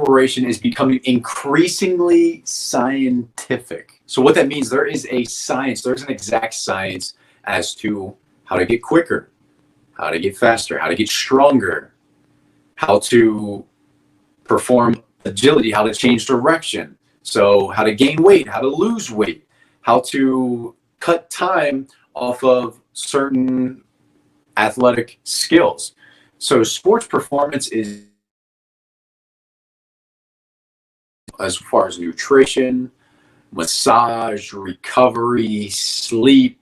preparation is becoming increasingly scientific. So what that means, there is a science, there's an exact science as to how to get quicker, how to get faster, how to get stronger, how to perform agility, how to change direction. So how to gain weight, how to lose weight, how to cut time off of certain athletic skills. So sports performance is as far as nutrition, massage, recovery, sleep,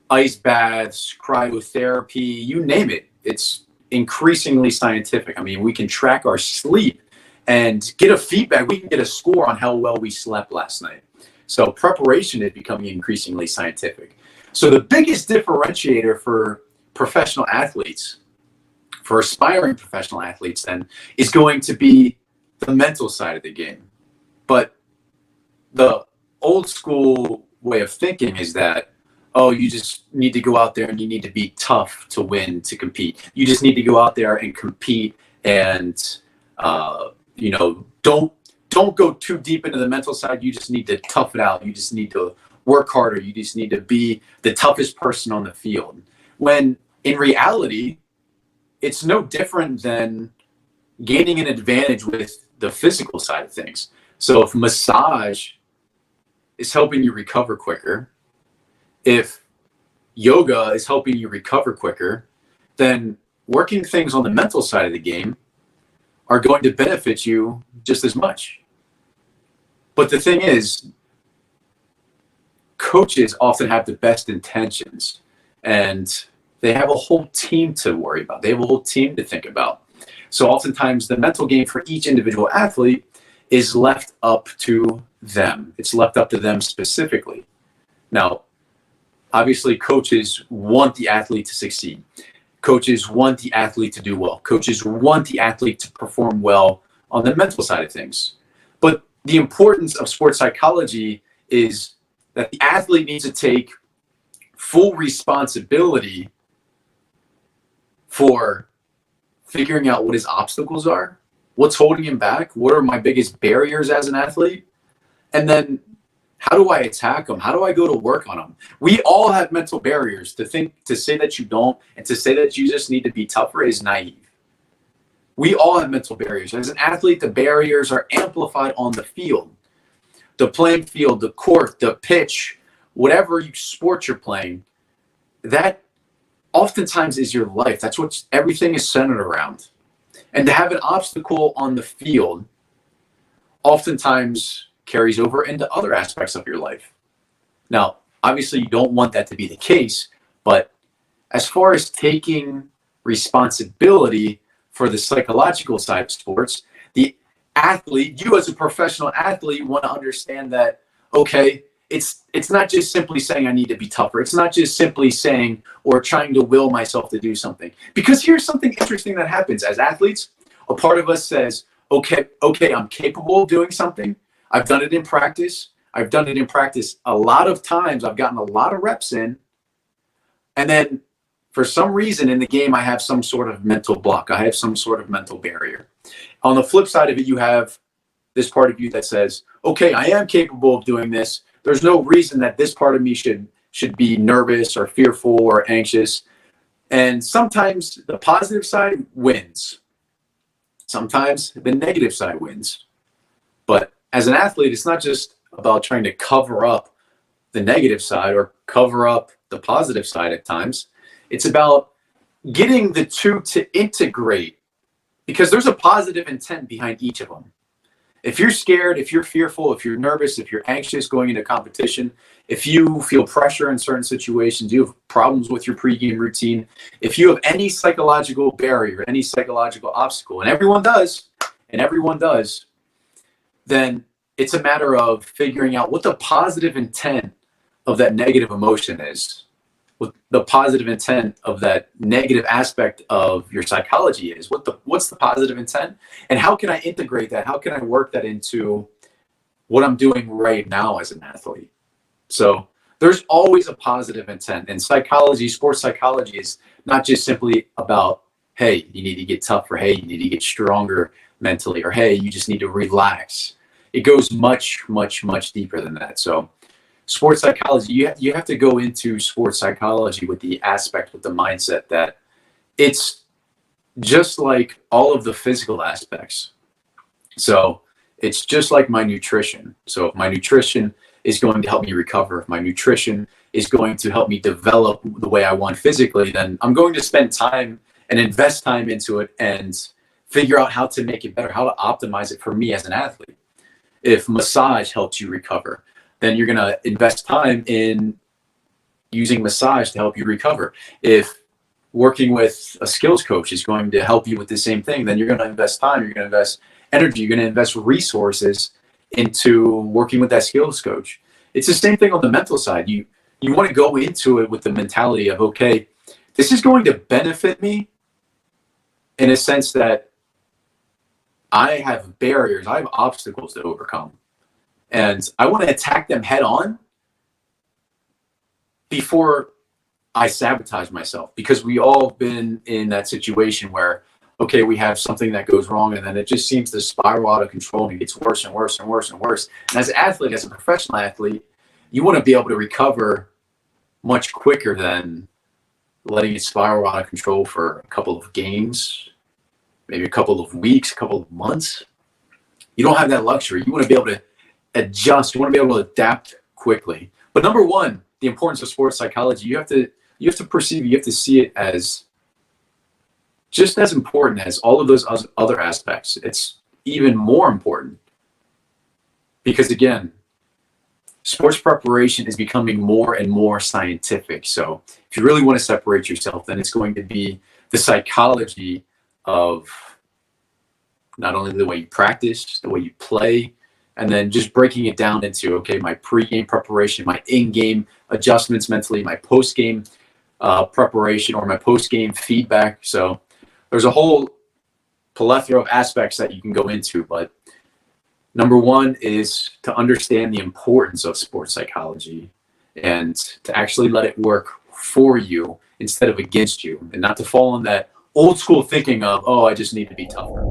ice baths, cryotherapy, you name it. It's increasingly scientific. I mean, we can track our sleep and get a feedback. We can get a score on how well we slept last night. So preparation is becoming increasingly scientific. So the biggest differentiator for professional athletes, for aspiring professional athletes then, is going to be the mental side of the game. But the old school way of thinking is that, oh, you just need to go out there and you need to be tough to win, to compete. You just need to go out there and compete and, don't go too deep into the mental side. You just need to tough it out. You just need to work harder. You just need to be the toughest person on the field. When in reality, it's no different than gaining an advantage with the physical side of things. So if massage is helping you recover quicker, if yoga is helping you recover quicker, then working things on the mental side of the game are going to benefit you just as much. But the thing is, coaches often have the best intentions and they have a whole team to worry about. They have a whole team to think about. So oftentimes the mental game for each individual athlete is left up to them. It's left up to them specifically. Now, obviously coaches want the athlete to succeed. Coaches want the athlete to do well. Coaches want the athlete to perform well on the mental side of things. But the importance of sports psychology is that the athlete needs to take full responsibility for figuring out what his obstacles are, what's holding him back, what are my biggest barriers as an athlete, and then how do I attack them? How do I go to work on them? We all have mental barriers. To say that you don't, and to say that you just need to be tougher is naive. We all have mental barriers. As an athlete, the barriers are amplified on the field. The playing field, the court, the pitch, whatever sport you're playing, that oftentimes is your life. That's what everything is centered around. And to have an obstacle on the field oftentimes carries over into other aspects of your life. Now, obviously you don't want that to be the case, but as far as taking responsibility for the psychological side of sports, the athlete, you as a professional athlete, want to understand that, okay, it's not just simply saying I need to be tougher. It's not just simply saying or trying to will myself to do something. Because here's something interesting that happens. As athletes, a part of us says, okay, I'm capable of doing something. I've done it in practice. I've done it in practice a lot of times. I've gotten a lot of reps in. And then for some reason in the game, I have some sort of mental block. I have some sort of mental barrier. On the flip side of it, you have this part of you that says, okay, I am capable of doing this. There's no reason that this part of me should be nervous or fearful or anxious. And sometimes the positive side wins. Sometimes the negative side wins. But as an athlete, it's not just about trying to cover up the negative side or cover up the positive side at times. It's about getting the two to integrate, because there's a positive intent behind each of them. If you're scared, if you're fearful, if you're nervous, if you're anxious going into competition, if you feel pressure in certain situations, you have problems with your pregame routine, if you have any psychological barrier, any psychological obstacle, and everyone does, then it's a matter of figuring out what the positive intent of that negative emotion is, what the positive intent of that negative aspect of your psychology is. What's the positive intent? And how can I integrate that? How can I work that into what I'm doing right now as an athlete? So there's always a positive intent. And psychology, sports psychology, is not just simply about, hey, you need to get tougher, hey, you need to get stronger. mentally, or hey, you just need to relax. It goes much, much, much deeper than that. So sports psychology, you have to go into sports psychology with the aspect, with the mindset that it's just like all of the physical aspects. So it's just like my nutrition. So if my nutrition is going to help me recover, if my nutrition is going to help me develop the way I want physically, then I'm going to spend time and invest time into it and figure out how to make it better, how to optimize it for me as an athlete. If massage helps you recover, then you're going to invest time in using massage to help you recover. If working with a skills coach is going to help you with the same thing, then you're going to invest time, you're going to invest energy, you're going to invest resources into working with that skills coach. It's the same thing on the mental side. You want to go into it with the mentality of, okay, this is going to benefit me in a sense that I have barriers, I have obstacles to overcome, and I want to attack them head on before I sabotage myself, because we all been in that situation where, okay, we have something that goes wrong and then it just seems to spiral out of control and it gets worse and worse and worse and worse. And as an athlete, as a professional athlete, you want to be able to recover much quicker than letting it spiral out of control for a couple of games, maybe a couple of weeks, a couple of months. You don't have that luxury. You want to be able to adjust. You want to be able to adapt quickly. But number one, the importance of sports psychology, you have to perceive, you have to see it as just as important as all of those other aspects. It's even more important because, again, sports preparation is becoming more and more scientific. So if you really want to separate yourself, then it's going to be the psychology of not only the way you practice, the way you play, and then just breaking it down into, okay, my pre-game preparation, my in-game adjustments mentally, my post-game preparation, or my post-game feedback. So there's a whole plethora of aspects that you can go into, but number one is to understand the importance of sports psychology and to actually let it work for you instead of against you, and not to fall in that old school thinking of, oh, I just need to be tougher.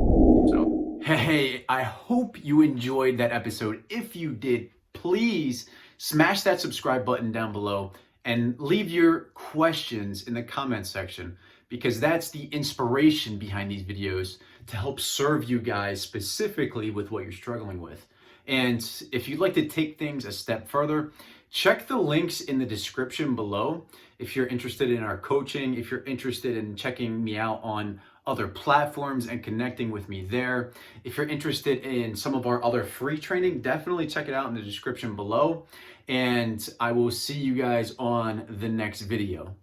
So, hey, I hope you enjoyed that episode. If you did, please smash that subscribe button down below and leave your questions in the comment section, because that's the inspiration behind these videos to help serve you guys specifically with what you're struggling with. And if you'd like to take things a step further, check the links in the description below. If you're interested in our coaching, if you're interested in checking me out on other platforms and connecting with me there, if you're interested in some of our other free training, definitely check it out in the description below. And I will see you guys on the next video.